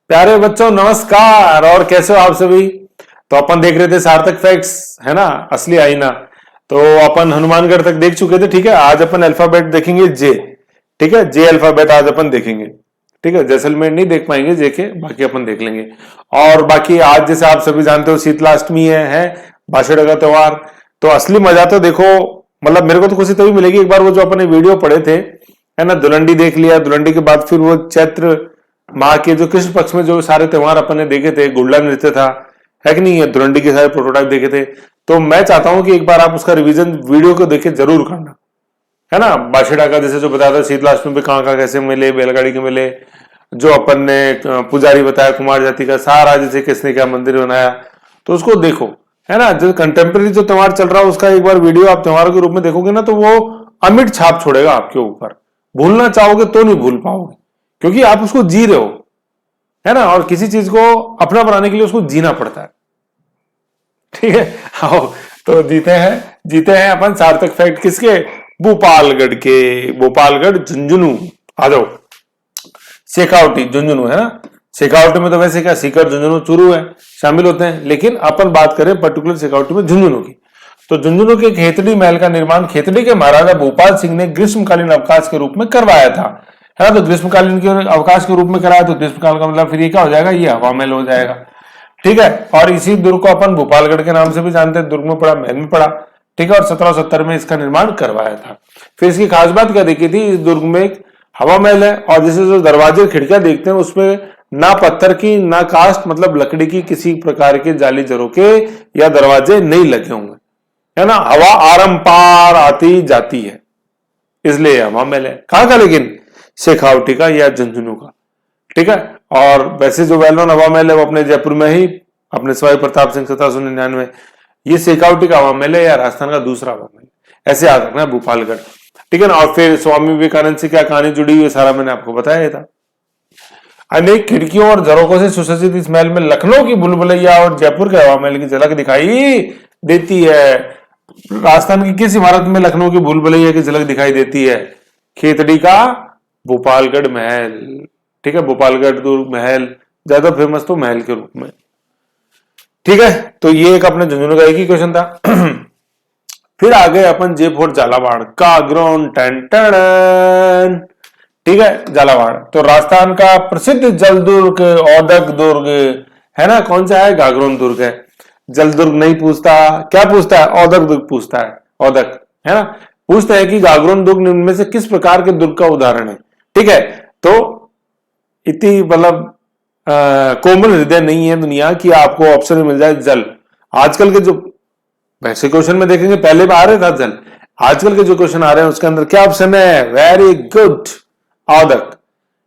प्यारे बच्चों नमस्कार। और कैसे हो आप सभी। तो अपन देख रहे थे सार्थक फैक्ट्स, है ना, असली आईना। तो अपन हनुमानगढ़ तक देख चुके थे। ठीक है, आज अपन अल्फाबेट देखेंगे जे। ठीक है, जे अल्फाबेट आज अपन देखेंगे। ठीक है, जैसलमेर नहीं देख पाएंगे जे के, बाकी अपन देख लेंगे। और बाकी आज जैसे आप सभी जानते हो शीतलाष्टमी है बाशेड़ा का त्योहार। तो असली मजा तो देखो, मतलब मेरे को तो खुशी तभी मिलेगी एक बार वो जो अपने वीडियो पढ़े थे, है ना, धुलंडी देख लिया। धुलंडी के बाद फिर वो चैत्र माह के जो कृष्ण पक्ष में जो सारे त्योहार अपन ने देखे थे, गुड़ला नृत्य था, है कि नहीं, है धुलंडी के सारे प्रोटोटाइप देखे थे। तो मैं चाहता हूं कि एक बार आप उसका रिवीजन वीडियो को देखे जरूर करना, है ना। बाशेड़ा का जैसे जो बताया था शीतलाष्टमी पे कहाँ कहाँ कैसे मिले, बैलगाड़ी के मिले, जो अपन ने पुजारी बताया कुमार जाति का, सारा जैसे किसने क्या मंदिर बनाया, तो उसको देखो, है ना। जो कंटेम्प्रेरी जो त्योहार चल रहा है उसका एक बार वीडियो आप त्योहारों के रूप में देखोगे ना, तो वो अमिट छाप छोड़ेगा आपके ऊपर। भूलना चाहोगे तो नहीं भूल पाओगे, क्योंकि आप उसको जी रहे हो, है ना। और किसी चीज को अपना बनाने के लिए उसको जीना पड़ता है। ठीक है, आओ तो जीते हैं अपन सार्थक फैक्ट किसके, भोपालगढ़ के। भोपालगढ़ झुंझुनू, आ जाओ। शेखावटी झुंझुनू, है ना। शेखावटी में तो वैसे क्या सीकर झुंझुनू चूरू है, शामिल होते हैं, लेकिन अपन बात करें पर्टिकुलर शेखावटी में झुंझुनू की। तो झुंझुनू के खेतड़ी महल का निर्माण खेतड़ी के महाराजा भोपाल सिंह ने ग्रीष्मकालीन अवकाश के रूप में करवाया था, है ना। तो ग्रीष्मकालीन के अवकाश के रूप में कराया, तो ग्रीष्मकाल का मतलब फिर ये क्या हो जाएगा, ये हवा महल हो जाएगा। ठीक है, और इसी दुर्ग को अपन भोपालगढ़ के नाम से भी जानते हैं। दुर्ग में पड़ा, महल में पड़ा। ठीक है, और 1770 में इसका निर्माण करवाया था। फिर इसकी खास बात क्या देखी थी, इस दुर्ग में एक हवा महल है, और जैसे जो दरवाजे खिड़कियां देखते हैं उसमें ना पत्थर की ना कास्ट मतलब लकड़ी की किसी प्रकार के जाली झरोके या दरवाजे नहीं लगे होंगे, है ना। हवा आरम पार आती जाती है, इसलिए हवा महल है। कहां का, लेकिन शेखावटी का या झुंझुनू का। ठीक है, और वैसे जो वेल नोन हवा महल है वो अपने जयपुर में ही, अपने सवाई प्रताप सिंह 1799। ये शेखावटी का हवा महल है या राजस्थान का दूसरा हवा महल, ऐसे याद रखना है, भोपालगढ़। ठीक है ना। और फिर स्वामी विवेकानंद से क्या कहानी जुड़ी हुई है, सारा मैंने आपको बताया था। अनेक खिड़कियों और झरोकों से सुसज्जित इस महल में लखनऊ की भूलभुलैया और जयपुर के हवा महल की झलक दिखाई देती है। राजस्थान की किस इमारत में लखनऊ की भूलभुलैया की झलक दिखाई देती है, खेतड़ी का भोपालगढ़ महल। ठीक है, भोपालगढ़ दुर्ग महल ज्यादा फेमस तो महल के रूप में। ठीक है, तो ये एक अपने झुंझुनू का एक ही क्वेश्चन था। फिर आ गए अपन जे फोर्ट झालावाड़, गागरोन टन टन। ठीक है, झालावाड़ तो राजस्थान का प्रसिद्ध जल दुर्ग, औदक दुर्ग, है ना। कौन सा है, गागरोन दुर्ग है। जल दुर्ग नहीं पूछता, क्या पूछता है, औदक दुर्ग पूछता है। औदक, है ना। पूछता है कि गागरोन दुर्ग इनमें से किस प्रकार के दुर्ग का उदाहरण है। ठीक है, तो इतनी मतलब कोमल हृदय नहीं है दुनिया कि आपको ऑप्शन में मिल जाए जल। आजकल के जो वैसे क्वेश्चन में देखेंगे, पहले भी आ रहे था जल, आजकल के जो क्वेश्चन आ रहे हैं उसके अंदर क्या ऑप्शन है, वेरी गुड, औदक।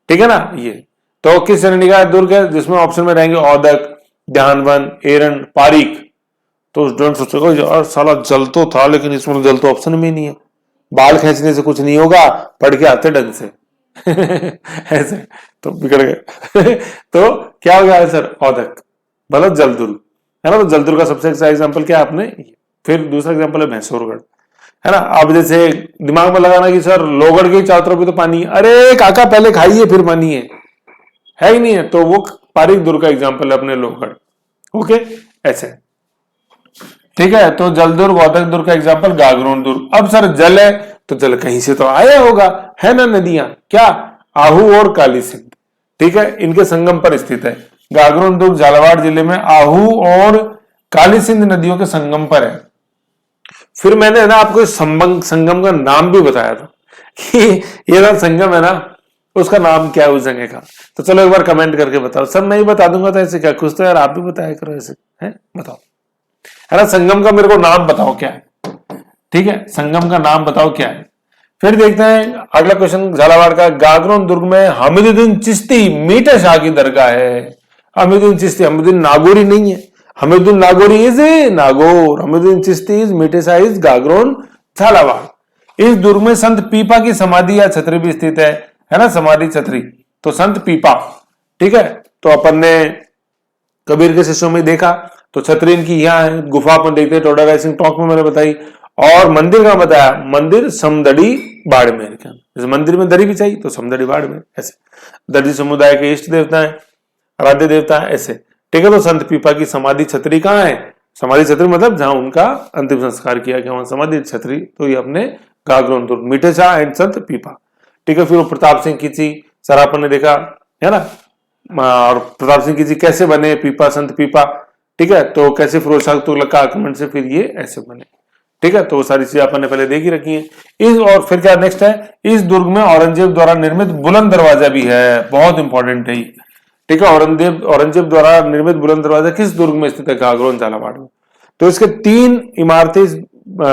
ठीक है ना। ये तो किस श्रेणी का दुर्ग है, जिसमें ऑप्शन में रहेंगे औदक, ध्यानवन, एरन, पारीक। तो स्टूडेंट सोचेगा यार साला जल तो था, लेकिन इसमें जल तो ऑप्शन में नहीं है, बाल खींचने से कुछ नहीं होगा, पढ़ के आते ढंग से। ऐसे तो बिगड़ गए। तो क्या हो गया आंसर, औदक, मतलब जल दुर्ग, है ना। तो जल दुर्ग का सबसे अच्छा एग्जाम्पल क्या है आपने। फिर दूसरा एग्जाम्पल है भैंसोरगढ़, है ना। अब जैसे दिमाग में लगाना कि सर लोहगढ़ के चारों तरफ भी तो पानी है, अरे काका पहले खाइए फिर पानी है ही नहीं है, तो वो पारीक दुर्ग का एग्जाम्पल है अपने लोहगढ़। ओके, ऐसे। ठीक है, तो जल दुर्ग, औदक दुर्ग का एग्जाम्पल गागरोन दुर्ग। अब सर जल है तो जल कहीं से तो आया होगा, है ना। नदियां क्या, आहू और काली सिंध, ठीक है, इनके संगम पर स्थित है। गागरोन दुर्ग झालावाड़ जिले में आहू और काली सिंध नदियों के संगम पर है। फिर मैंने ना आपको संगम का नाम भी बताया था कि ये ना संगम है ना, उसका नाम क्या है उस जगह का। तो चलो एक बार कमेंट करके बताओ। सब मैं ही बता दूंगा तो ऐसे क्या, कुछ तो यार आप भी बताया करो ऐसे, है बताओ, है ना। संगम का मेरे को नाम बताओ क्या है। ठीक है, संगम का नाम बताओ क्या है। फिर देखते हैं अगला क्वेश्चन झालावाड़ का। गागरोन दुर्ग में हमीदुद्दीन चिश्ती मीठा शाह की दरगाह है। हमीदुद्दीन चिश्ती, हमीदुद्दीन नागौरी नहीं है, हमीदुद्दीन नागौरी इज नागौर, हमीदुद्दीन चिश्ती इज मीठे शाह इज गागरोन झालावाड़। इस दुर्ग में संत पीपा की समाधि या छतरी भी स्थित है ना, समाधि छतरी। तो संत पीपा, ठीक है, तो अपन ने कबीर के शिष्यों में देखा, तो छतरी इनकी यहाँ है। गुफा अपन देखते हैं, टोडा राइसिंग टॉक में मैंने बताई। और मंदिर का बताया, मंदिर समदड़ी बाड़मेर के, जैसे मंदिर में दरी भी चाहिए तो समदड़ी बाड़मेर, ऐसे दर्जी समुदाय के इष्ट देवता है। आराध्य देवता है, ऐसे। ठीक है, तो संत पीपा की समाधि छतरी कहाँ है? समाधि छतरी मतलब जहां उनका अंतिम संस्कार किया गया, वहां समाधि छतरी, तो ये अपने गागरोन दुर्ग, मीठे शाह एंड संत पीपा। ठीक है, फिर वो प्रताप सिंह खींची, सर आपने देखा है ना, और प्रताप सिंह खींची कैसे बने पीपा, संत पीपा। ठीक है, तो कैसे फिरोज शाह तुगलक का आक्रमण से फिर ये ऐसे बने। ठीक है, तो वो सारी चीजें अपन ने पहले देख ही रखी है। इस और फिर क्या नेक्स्ट है, इस दुर्ग में औरंगजेब द्वारा निर्मित बुलंद दरवाजा भी है, बहुत इंपॉर्टेंट है। ठीक है, औरंगजेब द्वारा निर्मित बुलंद दरवाजा किस दुर्ग में स्थित है? गागरोन झालावाड़ में। तो इसके 3 इमारतें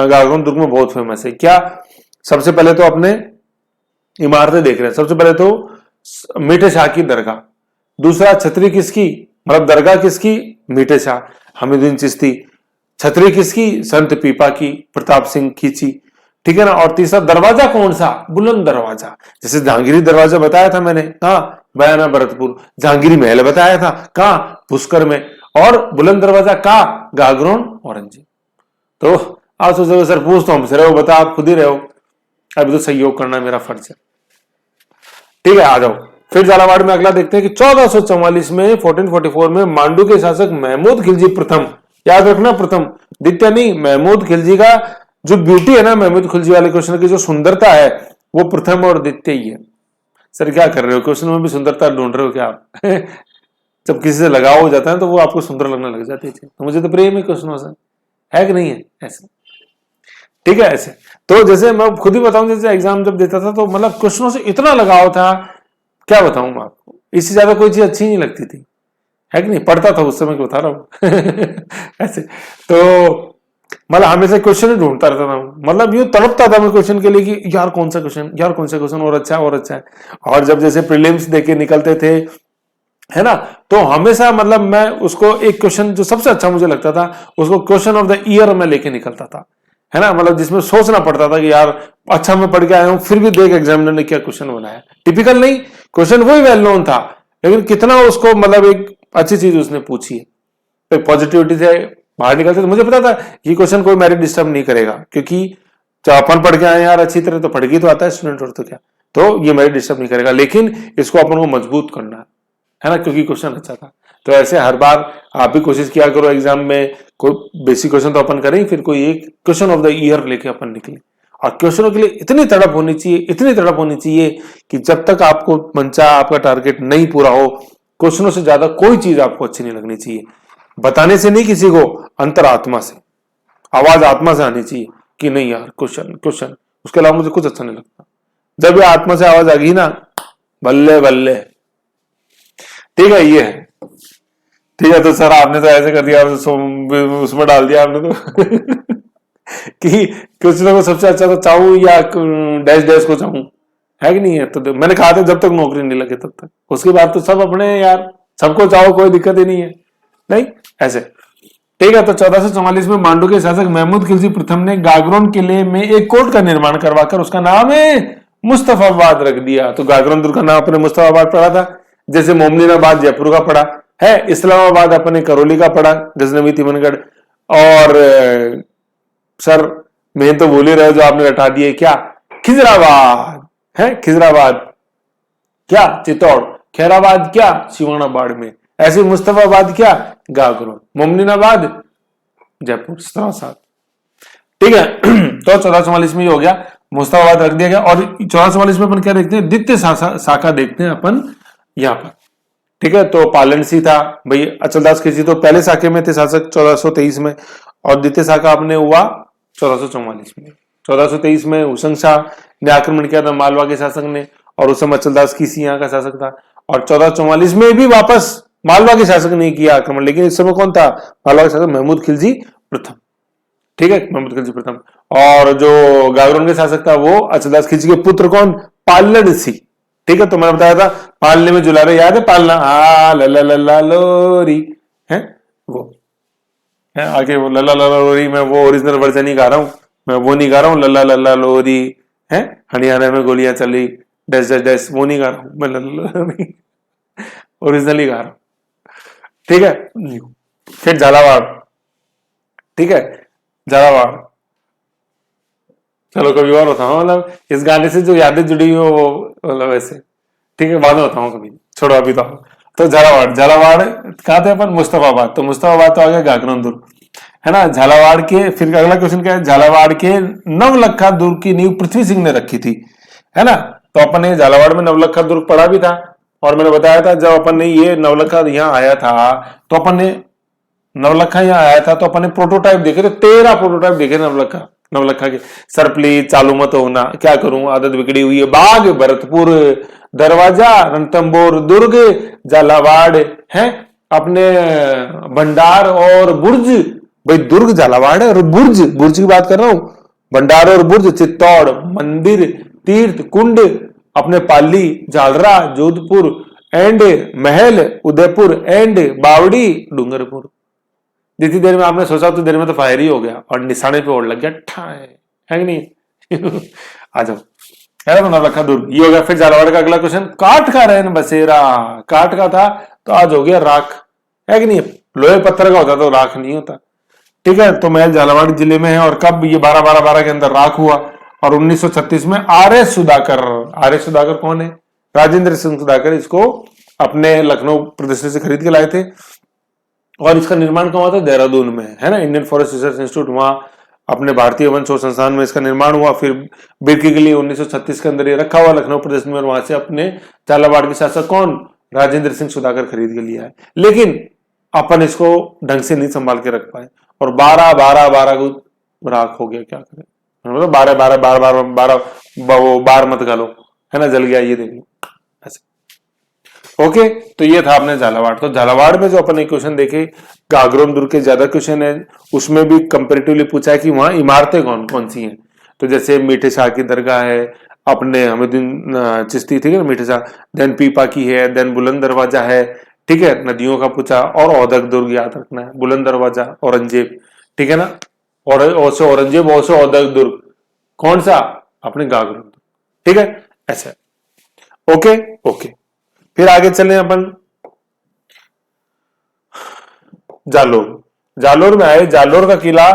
गागरोन दुर्ग में बहुत फेमस है। क्या? सबसे पहले तो अपने इमारतें देख रहे हैं। सबसे पहले तो मीठे शाह की दरगाह, दूसरा छतरी किसकी, मतलब दरगाह किसकी? मीठे शाह हमीदुद्दीन चिश्ती। छतरी किसकी? संत पीपा की, प्रताप सिंह खींची। ठीक है ना, और तीसरा दरवाजा कौन सा? बुलंद दरवाजा। जैसे जहांगीरी दरवाजा बताया था मैंने, कहा? बयाना भरतपुर। जहांगीरी महल बताया था, कहा? पुष्कर में। और बुलंद दरवाजा का? गागरोन औरंगजेब। तो आप सोचोगे सर पूछ तो हमसे रहे हो, बता आप खुद ही रहे हो, अभी तो सहयोग करना मेरा फर्ज है। ठीक है, आ जाओ फिर झालावाड़ में अगला देखते हैं कि 1444 में 1444 में मांडू के शासक महमूद खिलजी प्रथम, याद रखना प्रथम, द्वितीय नहीं, महमूद खिलजी का जो ब्यूटी है ना, महमूद खिलजी वाले क्वेश्चन की जो सुंदरता है वो प्रथम और द्वितीय ही है। सर क्या कर रहे हो, क्वेश्चन में भी सुंदरता ढूंढ रहे हो क्या आप? जब किसी से लगाव हो जाता है तो वो आपको सुंदर लगने लग जाती है। तो मुझे तो प्रेम है क्वेश्चनों से, है कि नहीं है ऐसे? ठीक है, ऐसे तो जैसे मैं खुद ही बताऊं, जैसे एग्जाम जब देता था तो मतलब क्वेश्चनों से इतना लगाव था, क्या बताऊं मैं आपको, इससे ज्यादा कोई चीज अच्छी नहीं लगती थी, है कि नहीं? पढ़ता था उस समय को बता रहा हूं। ऐसे तो मतलब हमेशा क्वेश्चन ही ढूंढता रहता था, मतलब यूं तड़पता था मैं क्वेश्चन के लिए कि यार कौन सा क्वेश्चन, यार कौन सा क्वेश्चन और अच्छा है और अच्छा है। और जब जैसे प्रीलिम्स देके निकलते थे, है ना, तो हमेशा मतलब मैं उसको एक क्वेश्चन जो सबसे अच्छा मुझे लगता था उसको क्वेश्चन ऑफ द ईयर में लेके निकलता था, है ना, मतलब जिसमें सोचना पड़ता था कि यार अच्छा मैं पढ़ के आया हूं फिर भी देख एग्जामिनर ने क्या क्वेश्चन बनाया। टिपिकल नहीं, क्वेश्चन वही वेल नोन था, लेकिन कितना उसको मतलब एक अच्छी चीज उसने पूछी है, पॉजिटिविटी से बाहर निकलते। तो मुझे पता था ये क्वेश्चन कोई मेरिट डिस्टर्ब नहीं करेगा, क्योंकि जब अपन पढ़ के आए यार अच्छी तरह, तो पढ़ के तो आता है स्टूडेंट, और तो क्या, तो ये मेरिट डिस्टर्ब नहीं करेगा, लेकिन इसको अपन को मजबूत करना है ना, क्योंकि क्वेश्चन अच्छा था। तो ऐसे हर बार आप भी कोशिश किया करो एग्जाम में, कोई बेसिक क्वेश्चन तो अपन करें, फिर कोई एक क्वेश्चन ऑफ द ईयर लेके अपन निकले। और क्वेश्चनों के लिए इतनी तड़प होनी चाहिए, इतनी तड़प होनी चाहिए कि जब तक आपको मंचा, आपका टारगेट नहीं पूरा हो, क्वेश्चनों से ज्यादा कोई चीज आपको अच्छी नहीं लगनी चाहिए। बताने से नहीं किसी को, अंतरात्मा से, आवाज आत्मा से आनी चाहिए कि नहीं यार क्वेश्चन क्वेश्चन, उसके अलावा मुझे कुछ अच्छा नहीं लगता। जब ये आत्मा से आवाज आ गई ना, बल्ले बल्ले। ठीक है, ये है। ठीक है, तो सर आपने तो ऐसे कर दिया, उसमें डाल दिया आपने तो कि क्वेश्चनों को सबसे अच्छा तो चाहूं या डैश डैश को चाहूं, है कि नहीं है? तो मैंने कहा था जब तक नौकरी नहीं लगे तब तक, उसके बाद तो सब अपने यार, सबको चाहो कोई दिक्कत ही नहीं है, नहीं ऐसे। ठीक है, तो 1444 में मांडू के शासक महमूद खिलजी प्रथम ने गागरोन किले में एक कोर्ट का निर्माण करवाकर उसका नाम है मुस्तफाबाद रख दिया। तो गागरोन दुर्ग का नाम अपने मुस्तफाबाद पड़ा था, जैसे मोमनीनाबाद जयपुर का पड़ा है, इस्लामाबाद अपने करौली का पड़ा, गजनवी तिमनगढ़। और सर मैं तो भूल ही रहे जो आपने हटा दिए, क्या? खिजराबाद है, खिजराबाद क्या? चित्तौड़। खैराबाद क्या? सिवानाबाद में। ऐसे मुस्तफाबाद क्या? गागरोन। मोमनीनाबाद जयपुर। 17 ठीक है। तो 1444 में ही हो गया, मुस्तफाबाद रख दिया गया। और 1444 में अपन क्या देखते हैं? द्वितीय शाखा देखते हैं अपन यहां पर। ठीक है, तो पालनसी था भाई, अचलदास खिलजी तो पहले शाखे में थे शासक 1423 में, और द्वितीय शाखा अपने हुआ 1444 में। 1423 में हुसैन शाह ने आक्रमण किया था मालवा के शासक ने, और उस समय अचलदास खिलजी यहाँ का शासक था। और 1444 में भी वापस मालवा के शासक ने किया आक्रमण, लेकिन इस समय कौन था? मालवा के शासक महमूद खिलजी प्रथम। ठीक है, महमूद खिलजी प्रथम। और जो गागरोन के शासक था वो अचलदास खिलजी के पुत्र कौन? पालड़ सिंह। ठीक है, तो मैंने बताया था पालने में जुलारे, याद है? पालना आ लला लला लोरी है वो, है आगे वो लला लला लोरी। मैं वो ओरिजिनल वर्जन ही गा रहा हूं, मैं वो नहीं गा रहा हूं लला लला लोरी है, हरियाणा में गोलियां चली डैश डैश डैश, वो नहीं गा रहा हूं मैं, लला लोरी ओरिजिनल ही गा रहा हूं। ठीक है, फिर झालावाड़। ठीक है, झालावाड़, चलो कभी और होता हूँ, मतलब इस गाने से जो यादें जुड़ी हुई हो वो मतलब ऐसे। ठीक है, बाद में होता हूँ कभी, छोड़ो अभी तो। तो झालावाड़, झालावाड़ कहा थे अपन, मुस्तफाबाद, तो मुस्तफाबाद तो आ गया गागरोन दुर्ग, है ना। झालावाड़ के, फिर अगला क्वेश्चन क्या है, झालावाड़ के नवलखा दुर्ग की नींव पृथ्वी सिंह ने रखी थी, है ना। तो अपन ने झालावाड़ में नवलखा दुर्ग पढ़ा भी था, और मैंने बताया था जब अपन ने ये नवलखा यहाँ आया था, तो अपन ने नवलखा यहाँ आया था तो अपन ने प्रोटोटाइप देखे थे, 13 प्रोटोटाइप देखे नवलखा, नवलखा के। सरपली, चालू मत होना, क्या करूं, आदत बिगड़ी हुई है, बाग, भरतपुर, दरवाजा, रणथंभौर दुर्ग, झालावाड़ है, अपने भंडार और बुर्ज। भाई दुर्ग झालावाड़ है, और बुर्ज, बुर्ज की बात कर रहा हूं, भंडार और बुर्ज, चित्तौड़, मंदिर, तीर्थ, कुंड, अपने पाली, Jhalra, Jodhpur and Mahal, Udaipur and बावड़ी, डूंगरपुर। जितनी देर में आपने सोचा उतनी देर में तो फायर ही हो गया और निशाने पे और लग गया, ठाए, है कि नहीं। आ जाओ, तो नवलखा दुर्ग ये हो गया। फिर झालावाड़ का अगला क्वेश्चन, काठ का रैन बसेरा, काठ का था तो आज हो गया राख, है कि नहीं। लोहे पत्थर का होता तो राख नहीं होता, ठीक है। तो महल झालावाड़ जिले में है, और कब ये 12/12/12 के अंदर राख हुआ, और 1936 में R S Sudhakar, R S Sudhakar कौन है, राजेंद्र सिंह सुधाकर, इसको अपने लखनऊ प्रदर्शनी से खरीद के लाए थे, और इसका निर्माण कहाँ हुआ था, देहरादून में, है ना। इंडियन फॉरेस्ट रिसर्च इंस्टीट्यूट, वहां अपने भारतीय वन शोध संस्थान में इसका निर्माण हुआ। फिर बिक्री के लिए 1936 के अंदर ये रखा हुआ लखनऊ प्रदर्शनी में, और वहां से अपने झालावाड़ के शासक कौन, राजेंद्र सिंह सुधाकर खरीद के लिया है। लेकिन अपन इसको ढंग से नहीं संभाल के रख पाए, और 12/12/12 को राख हो गया, क्या करें, मतलब 12/12/12/12 वो बार मत गालो, है ना, जल गया, ये देख लो ऐसे। ओके, तो ये था अपने झालावाड़। तो झालावाड़ में जो अपन एक क्वेश्चन देखे, गागरोन दुर्ग के ज्यादा क्वेश्चन है, उसमें भी कंपेरेटिवली पूछा है कि वहां इमारतें कौन कौन सी हैं। तो जैसे मीठे शाह की दरगाह है, अपने हमीदुद्दीन चिश्ती, ठीक है ना, मीठे शाह, देन पीपा की है, देन बुलंद दरवाजा है, ठीक है, नदियों का पूछा, और औदक दुर्ग याद रखना है, बुलंद दरवाजा, औरंगजेब, ठीक है ना, और औरंगजेब, औदक दुर्ग, कौन सा, अपने गागरोन दुर्ग, ठीक है, ऐसा। ओके ओके, फिर आगे चले अपन जालोर। जालोर में आए, जालोर का किला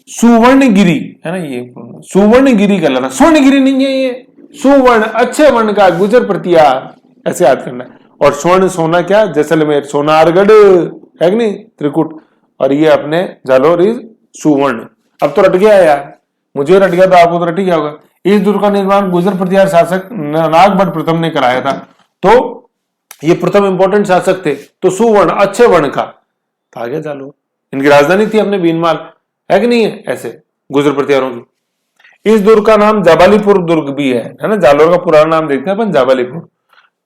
सुवर्णगिरी, है ना, ये सुवर्णगिरी का लड़ा, स्वर्णगिरी नहीं है ये, सुवर्ण, अच्छे वर्ण का, गुजर प्रतिहार, ऐसे याद करना है। और स्वर्ण सोना क्या, जैसलमेर, सोनारगढ़, है कि नहीं, त्रिकुट, और ये अपने जालोर इज सुवर्ण। अब तो रट गया यार, मुझे रट गया तो आपको तो रट ही गया होगा। इस दुर्ग का निर्माण गुजर प्रतिहार शासक नागभट्ट प्रथम ने कराया था। तो ये प्रथम इंपॉर्टेंट शासक थे, तो सुवर्ण, अच्छे वर्ण का, आ गया जालोर। इनकी राजधानी थी अपने बीनमाल, है कि नहीं है, ऐसे गुजर प्रतिहारों की। इस दुर्ग का नाम जाबालीपुर दुर्ग भी है ना, जालोर का पुराना नाम देखते हैं अपन, जाबालीपुर,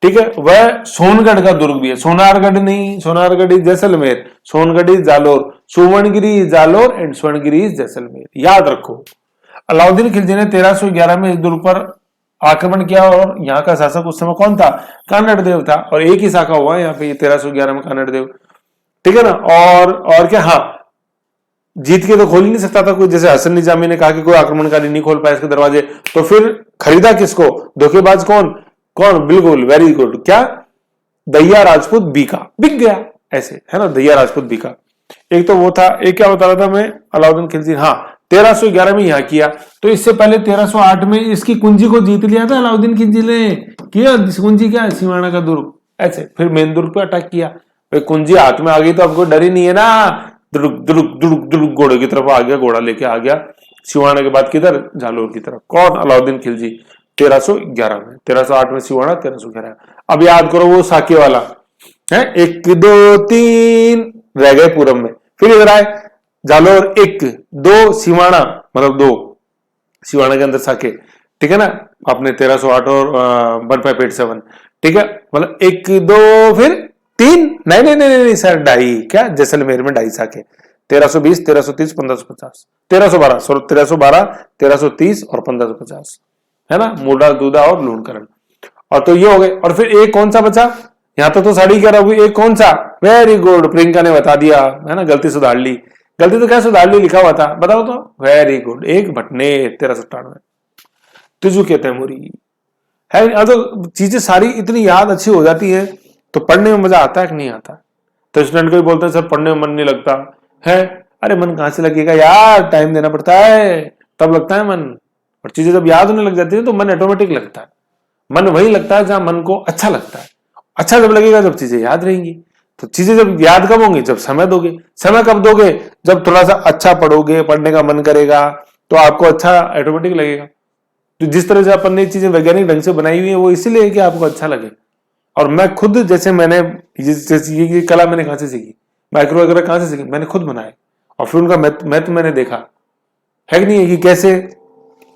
ठीक है। वह सोनगढ़ का दुर्ग भी है, सोनारगढ़ नहीं, सोनारगढ़ जैसलमेर, सोनगढ़ जालोर, सुवर्णगिरी जालोर एंड स्वर्णगिरी जैसलमेर, याद रखो। अलाउद्दीन खिलजी ने 1311 में इस दुर्ग पर आक्रमण किया, और यहाँ का शासक उस समय कौन था, कानड़ देव था, और एक ही शाखा हुआ यहाँ पे 1311 में, कानड़ देव, ठीक है ना। और क्या, हाँ, जीत के तो खोल ही नहीं सकता था कोई, जैसे हसन निजामी ने कहा कि कोई आक्रमणकारी नहीं खोल पाया इसके दरवाजे, तो फिर खरीदा किसको, धोखेबाज कौन, कौन, बिल्कुल, वेरी गुड, क्या, दहिया राजपूत बीका, बिक गया, ऐसे, है ना, दहिया राजपूत बीका। एक तो वो था, एक क्या बता रहा था मैं, अलाउद्दीन खिलजी, हाँ, 1311 में यहां किया, तो इससे पहले 1308 में इसकी कुंजी को जीत लिया था अलाउद्दीन खिलजी ने, किया कुंजी, क्या, सिवाना का दुर्ग, ऐसे। फिर मेन दुर्ग पे अटैक किया, कुंजी हाथ में आ गई तो आपको डर ही नहीं है ना, दुर्ग दुर्ग दुर्ग दुर्ग घोड़े की तरफ आ गया, घोड़ा लेके आ गया सिवाना के बाद किधर, जालोर की तरफ, कौन, अलाउद्दीन खिलजी, 1311 में, 1308 में सिवाना, 1311। अब याद करो वो साके वाला है, 1 2 3 रह गए पूरब में, फिर इधर आए जालोर, 1 2 सिवाना, मतलब 2 सिवाना के अंदर साके, ठीक है ना, अपने 1308 और 1587, ठीक है, मतलब 1 2 फिर 3, नहीं नहीं नहीं नहीं सर, ढाई, क्या, जैसलमेर में ढाई साके, 1320 1330 1550, 1312 1312 1330 और 1550, है ना, मोडा दूधा और लूणकरण। और तो ये हो गए, और फिर एक कौन सा बचा, यहां तो 11:30 होगी, एक कौन सा, वेरी गुड, प्रियंका ने बता दिया, है ना, गलती सुधार ली, गलती तो क्या सुधार ली, लिखा हुआ था, बताओ तो, वेरी गुड, एक भटने 1397, तुझू के तैमूरी है। तो चीजें सारी इतनी याद अच्छी हो जाती है, तो पढ़ने में मजा आता है कि नहीं आता। तो स्टूडेंट को भी बोलते हैं सर पढ़ने में मन नहीं लगता है, अरे मन कहां से लगेगा यार, टाइम देना पड़ता है, तब लगता है मन, और चीजें जब याद होने लग जाती है तो मन ऑटोमेटिक लगता है। मन वही लगता है जहां मन को अच्छा लगता है, अच्छा जब लगेगा जब चीजें याद रहेंगी। तो चीजें जब याद कब होंगी, जब समय दोगे। समय कब दोगे, जब थोड़ा सा अच्छा पढ़ोगे, पढ़ने का मन करेगा, तो आपको अच्छा ऑटोमेटिक लगेगा। तो जिस तरह से अपन ने चीजें वैज्ञानिक ढंग से बनाई हुई है वो इसीलिए है कि आपको अच्छा लगे। और मैं खुद जैसे मैंने ये कला मैंने कहां से सीखी, माइक्रो वगैरह कहां से सीखी, मैंने खुद बनाए और फिर उनका मैथ मैंने देखा है कि नहीं है, कि कैसे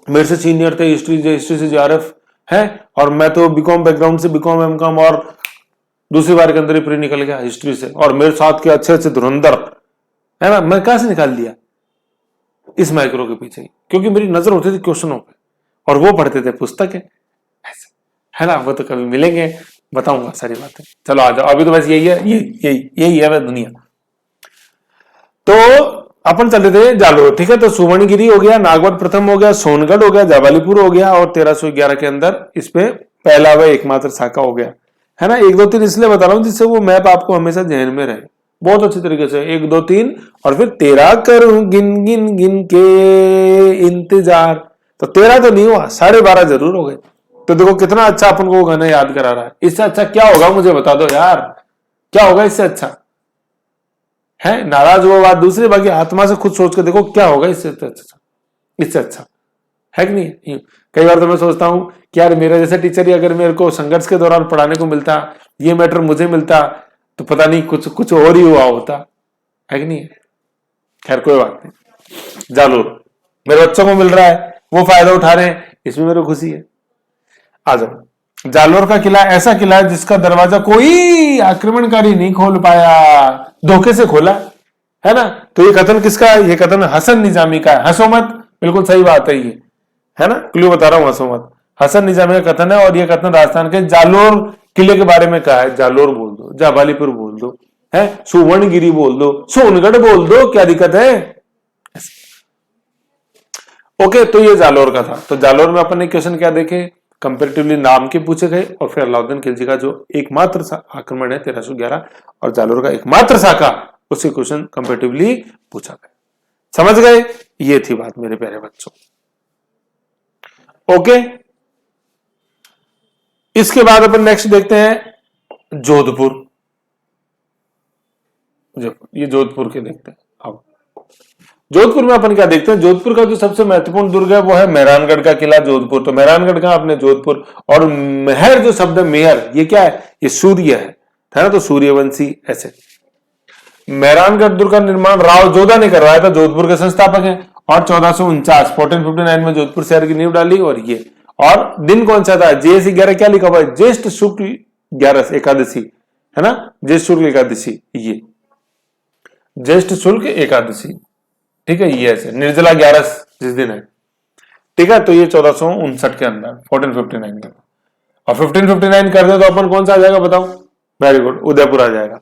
मेरे से सीनियर थे हिस्ट्री से JRF है, और मैं तो बीकॉम बैकग्राउंड से बीकॉम एमकॉम, और दूसरी बार के अंदर ही प्री निकल गया हिस्ट्री से, और मेरे साथ के अच्छे अच्छे धुरंधर है ना, मैं कहां से निकाल दिया, इस माइक्रो के पीछे, क्योंकि मेरी नजर होती थी क्वेश्चनों पे और वो पढ़ते थे पुस्तक है ना। वो तो कभी मिलेंगे, बताऊंगा सारी बातें। चलो आ जाओ, अभी तो बस यही है, यही है वह दुनिया। तो अपन चले थे जालोर, ठीक है। तो सुवर्णगिरी हो गया, नागौर प्रथम हो गया, सोनगढ़ हो गया, जाबालीपुर हो गया, और 1311 के अंदर इस पे पहला व एकमात्र शाखा हो गया, है ना। 1 2 3 इसलिए बता रहा हूं जिससे वो मैप आपको हमेशा ध्यान में रहे बहुत अच्छी तरीके से। 1 2 3 और फिर 13 करूं गिन गिन गिन के इंतजार। तो 13 तो नहीं हुआ, 12.5 जरूर हो गए। तो देखो कितना अच्छा अपन को गाना याद करा रहा है। इससे अच्छा क्या होगा मुझे बता दो यार, क्या होगा इससे अच्छा, है नाराज वो बात दूसरी, बाकी आत्मा से खुद सोच के देखो क्या होगा इससे अच्छा, इससे अच्छा है कि नहीं। कई बार तो मैं सोचता हूं कि यार मेरा जैसा टीचर ही अगर मेरे को संघर्ष के दौरान पढ़ाने को मिलता, ये मैटर मुझे मिलता, तो पता नहीं कुछ और ही हुआ होता, है कि नहीं। खैर कोई बात नहीं, जालोर मेरे बच्चों को मिल रहा है, वो फायदा उठा रहे हैं, इसमें मेरे को खुशी है। आ जाओ, जालोर का किला ऐसा किला है जिसका दरवाजा कोई आक्रमणकारी नहीं खोल पाया, धोखे से खोला, है ना। तो ये कथन किसका है, ये कथन हसन निजामी का है। हंसो मत, बिल्कुल सही बात है ये, है ना, क्लू बता रहा हूं, हंसो मत। हसन निजामी का कथन है, और ये कथन राजस्थान के जालोर किले के बारे में कहा है। जालोर बोल दो, जाबालीपुर बोल दो, है सुवर्णगिरी बोल दो, सोनगढ़ बोल दो, क्या दिक्कत है। ओके, तो ये जालोर का था। तो जालोर में अपन ने क्वेश्चन क्या देखे, कंपेरेटिवली नाम के पूछे गए, और फिर अलाउद्दीन खिलजी का जो एकमात्र आक्रमण है 1311 और जालोर का एकमात्र शाखा, उससे क्वेश्चन कंपेरेटिवली पूछा गया। समझ गए, ये थी बात मेरे प्यारे बच्चों। ओके, इसके बाद अपन नेक्स्ट देखते हैं जोधपुर। ये जोधपुर के देखते हैं। अब जोधपुर में अपन क्या देखते हैं, जोधपुर का जो सबसे महत्वपूर्ण दुर्ग है वो है मेहरानगढ़ का किला जोधपुर। तो मेहरानगढ़ का अपने जोधपुर, और मेहर जो शब्द है मेहर, ये क्या है, ये सूर्य है ना, तो सूर्यवंशी ऐसे। मेहरानगढ़ दुर्ग का निर्माण राव जोधा ने करवाया था, जोधपुर के संस्थापक हैं, और 1449 में जोधपुर शहर की नींव डाली। और दिन कौन सा था, JS11 क्या लिखा हुआ है, ज्येष्ठ शुक्ल 11 एकादशी, है ना, ज्येष्ठ शुक्ल एकादशी, ये ज्येष्ठ शुक्ल एकादशी, ठीक है, ये ऐसे निर्जला 11 जिस दिन है, ठीक है। तो ये 1459 के अंदर 1459 के, और 1559 कर दे तो अपन कौन सा आ जाएगा बताओ, वेरी गुड, उदयपुर आ जाएगा।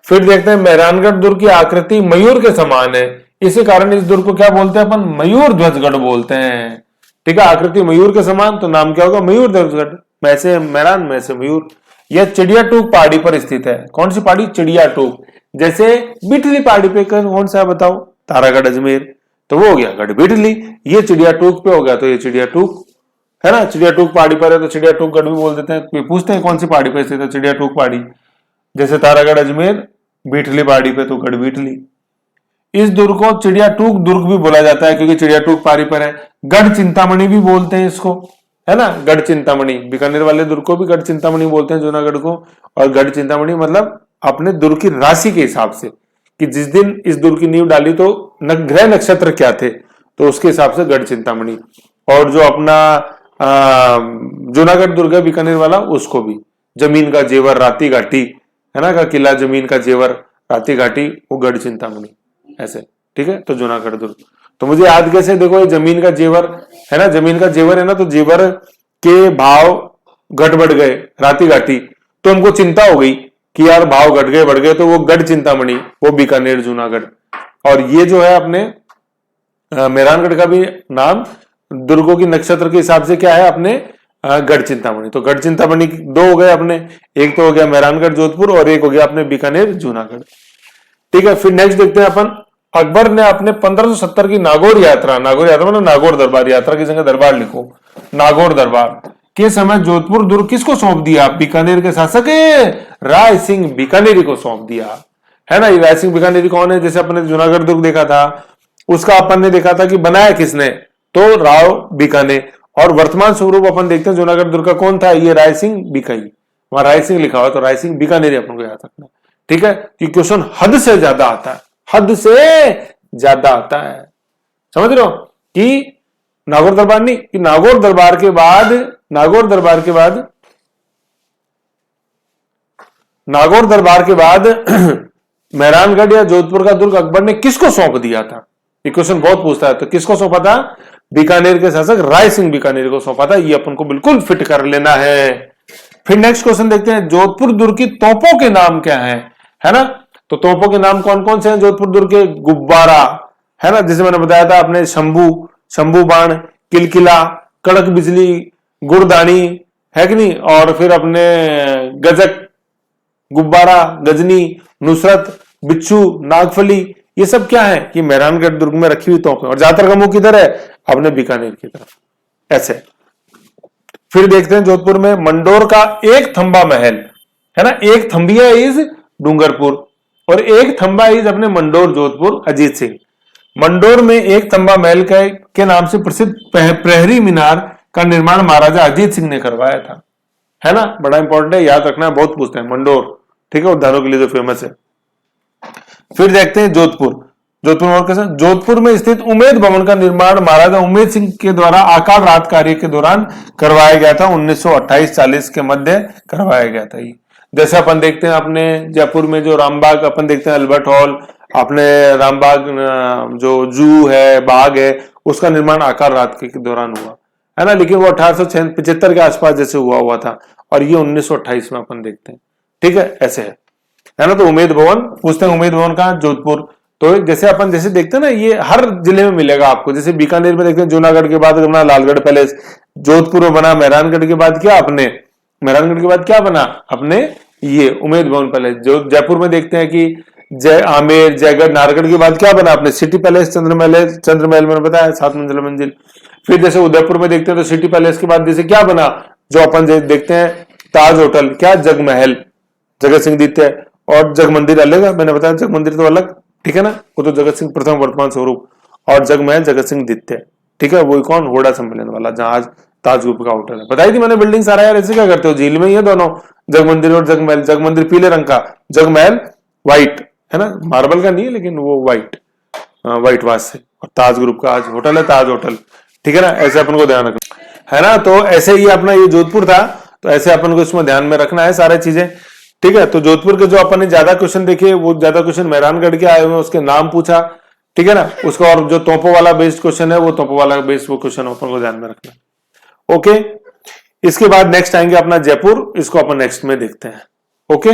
फिर देखते हैं मेहरानगढ़ दुर्ग की आकृति मयूर के समान है, इसी कारण इस दुर्ग को क्या बोलते हैं अपन, मयूर ध्वजगढ़ बोलते हैं, ठीक है। आकृति मयूर के समान, तो नाम क्या होगा, मयूर ध्वजगढ़। मैं से मेहरान, मैं से मयूर। यह चिड़िया टूक पहाड़ी पर स्थित है। कौन सी पहाड़ी, चिड़िया टूक। जैसे बिठली पहाड़ी पे कौन सा है बताओ, तारागढ़ अजमेर, तो वो हो गया गढ़ बिठली। ये चिड़िया टूक पे हो गया, तो ये चिड़िया टूक, है ना। चिड़िया टूक पहाड़ी पर है तो चिड़िया टूक गढ़ भी बोल देते हैं। पूछते हैं कौन सी पहाड़ी पर स्थित है, चिड़िया टूक पहाड़ी। जैसे तारागढ़ अजमेर, बिठली पहाड़ी पे तो गढ़ बिठली। इस दुर्ग को चिड़िया टूक दुर्ग भी बोला जाता है, क्योंकि चिड़िया टूक पहाड़ी पर है। गढ़ चिंतामणि भी बोलते हैं इसको, है ना, गढ़ चिंतामणि। बीकानेर वाले दुर्ग को भी गढ़ चिंतामणि बोलते हैं, जूनागढ़ को। और गढ़ चिंतामणि मतलब अपने दुर्ग की राशि के हिसाब से, कि जिस दिन इस दुर्ग की नींव डाली तो ग्रह नक्षत्र क्या थे, तो उसके हिसाब से गढ़ चिंतामणि। और जो अपना जूनागढ़ दुर्ग है बीकानेर वाला, उसको भी जमीन का जेवर राती घाटी, है ना, का किला, जमीन का जेवर राती घाटी, वो गढ़ चिंतामणि ऐसे, ठीक है। तो जूनागढ़ दुर्ग, तो मुझे याद कैसे, देखो ये जमीन का जेवर है ना, जमीन का जेवर है ना, तो जेवर के भाव घट बढ़ गए राती घाटी, तो हमको चिंता हो गई कि यार भाव घट गए बढ़ गए, तो वो गढ़ चिंतामणि, वो बीकानेर जूनागढ़। और ये जो है अपने मेहरानगढ़ का भी नाम दुर्गों की नक्षत्र के हिसाब से क्या है, अपने गढ़ चिंतामणि। तो गढ़ चिंतामणि 2 हो गए अपने, एक तो हो गया मेहरानगढ़ जोधपुर, और एक हो गया अपने बीकानेर जूनागढ़, ठीक है। फिर नेक्स्ट देखते हैं अपन, अकबर ने अपने 1570 की नागौर यात्रा मतलब नागौर दरबार, यात्रा की जगह दरबार लिखो, नागौर दरबार, के समय जोधपुर दुर्ग किसको सौंप दिया? बीकानेर के शासक राय सिंह बीकानेरी को सौंप दिया, है ना। ये राय सिंह बीकानेरी कौन है? जैसे अपने जूनागढ़ दुर्ग देखा था, उसका अपन ने देखा था कि बनाया किसने, तो राव बीकानेर। और वर्तमान स्वरूप अपन देखते हैं जूनागढ़ दुर्ग का कौन था? ये राय सिंह बीकाई, वहां राय सिंह लिखा हुआ, तो राय सिंह बीकानेरी अपन को याद रखना, ठीक है। कि क्वेश्चन हद से ज्यादा आता है, हद से ज्यादा आता है, समझ रहे हो। कि नागौर दरबार नहीं, कि नागौर दरबार के बाद मेहरानगढ़ या जोधपुर का दुर्ग अकबर ने किसको सौंप दिया था? ये क्वेश्चन बहुत पूछता है, तो किसको सौंपा था? बीकानेर के शासक राय सिंह बीकानेर को सौंपा था। ये अपन को बिल्कुल फिट कर लेना है। फिर नेक्स्ट क्वेश्चन देखते हैं, जोधपुर दुर्ग की तोपों के नाम क्या है ना। तो तोपों के नाम कौन कौन से हैं जोधपुर दुर्ग के? गुब्बारा, है ना, जिसे मैंने बताया था अपने शंभू बाण, किलकिला, कड़क बिजली, गुड़दानी, है कि नहीं, और फिर अपने गजक, गुब्बारा, गजनी, नुसरत, बिच्छू, नागफली, ये सब क्या है? कि मेहरानगढ़ दुर्ग में रखी हुई तोपें। और ज्यादातर का मुंह किधर है? अपने बीकानेर की तरफ, ऐसे। फिर देखते हैं जोधपुर में मंडोर का एक थंबा महल, है ना, एक थंबिया इज डूंगरपुर और एक थंबा इज अपने मंडोर जोधपुर अजीत सिंह। मंडोर में एक थंबा महल के नाम से प्रसिद्ध प्रहरी मीनार का निर्माण महाराजा अजीत सिंह ने करवाया था, है ना। बड़ा इंपॉर्टेंट है, याद रखना है, बहुत पूछते हैं मंडोर, ठीक है, उद्यानों के लिए जो फेमस है। फिर देखते हैं जोधपुर में स्थित उमेद भवन का निर्माण महाराजा उमेद सिंह के द्वारा आकाल रात कार्य के दौरान करवाया गया था। 1928-40 के मध्य करवाया गया था। जैसे अपन देखते हैं अपने जयपुर में जो रामबाग अपन देखते हैं, अल्बर्ट हॉल, अपने रामबाग जो जू है, बाग है, उसका निर्माण आकाल रात के दौरान हुआ, है ना। लेकिन वो 1875 के आसपास जैसे हुआ था, और ये 1928 में अपन देखते हैं, ठीक है, ऐसे है ना। तो उमेद भवन पूछते हैं, उमेद भवन कहाँ? जोधपुर। तो जैसे अपन जैसे देखते हैं ना, ये हर जिले में मिलेगा आपको। जैसे बीकानेर में देखते हैं जूनागढ़ के बाद बना लालगढ़ पैलेस, जोधपुर में बना मेहरानगढ़ के बाद क्या अपने मेहरानगढ़ के बाद क्या बना अपने ये उमेद भवन पैलेस। जो जयपुर में देखते हैं कि जय आमेर, जयगढ़, नाहरगढ़ के बाद क्या बना अपने सिटी पैलेस, चंद्रमहल मैंने बताया 7 मंजिल। फिर जैसे उदयपुर में देखते हैं तो सिटी पैलेस के बाद जैसे क्या बना, जो अपन देखते हैं ताज होटल, क्या जगमहल, जगत सिंह द्वितीय, और जग मंदिर अलग है, मैंने बताया जग मंदिर तो अलग, ठीक है ना, वो तो जगत सिंह प्रथम वर्तमान स्वरूप, और जगमहल जगत सिंह द्वितीय, ठीक है। वो कौन? होड़ा सम्मेलन वाला, जहां आज ताज ग्रुप का होटल है। बताई थी मैंने बिल्डिंग सारा यार। ऐसे क्या करते हो, झील में ही है दोनों, जग मंदिर और जगमहल। जग मंदिर पीले रंग का, जगमहल व्हाइट, है ना, मार्बल का नहीं है लेकिन वो व्हाइट वाश से। और ताज ग्रुप का आज होटल है, ताज होटल, ठीक है ना। ऐसे अपन को ध्यान रखना है ना। तो ऐसे ही अपना ये जोधपुर था, तो ऐसे अपन को इसमें ध्यान में रखना है सारी चीजें, ठीक है। तो जोधपुर के जो अपन ने ज्यादा क्वेश्चन देखे, वो ज्यादा क्वेश्चन मेहरानगढ़ के आए हुए, उसके नाम पूछा, ठीक है ना। उसका और जो तोपों वाला बेस्ड क्वेश्चन है, वो तोपों वाला बेस्ड वो क्वेश्चन अपन को ध्यान में रखना, ओके। इसके बाद नेक्स्ट आएंगे अपना जयपुर, इसको अपन नेक्स्ट में देखते हैं, ओके।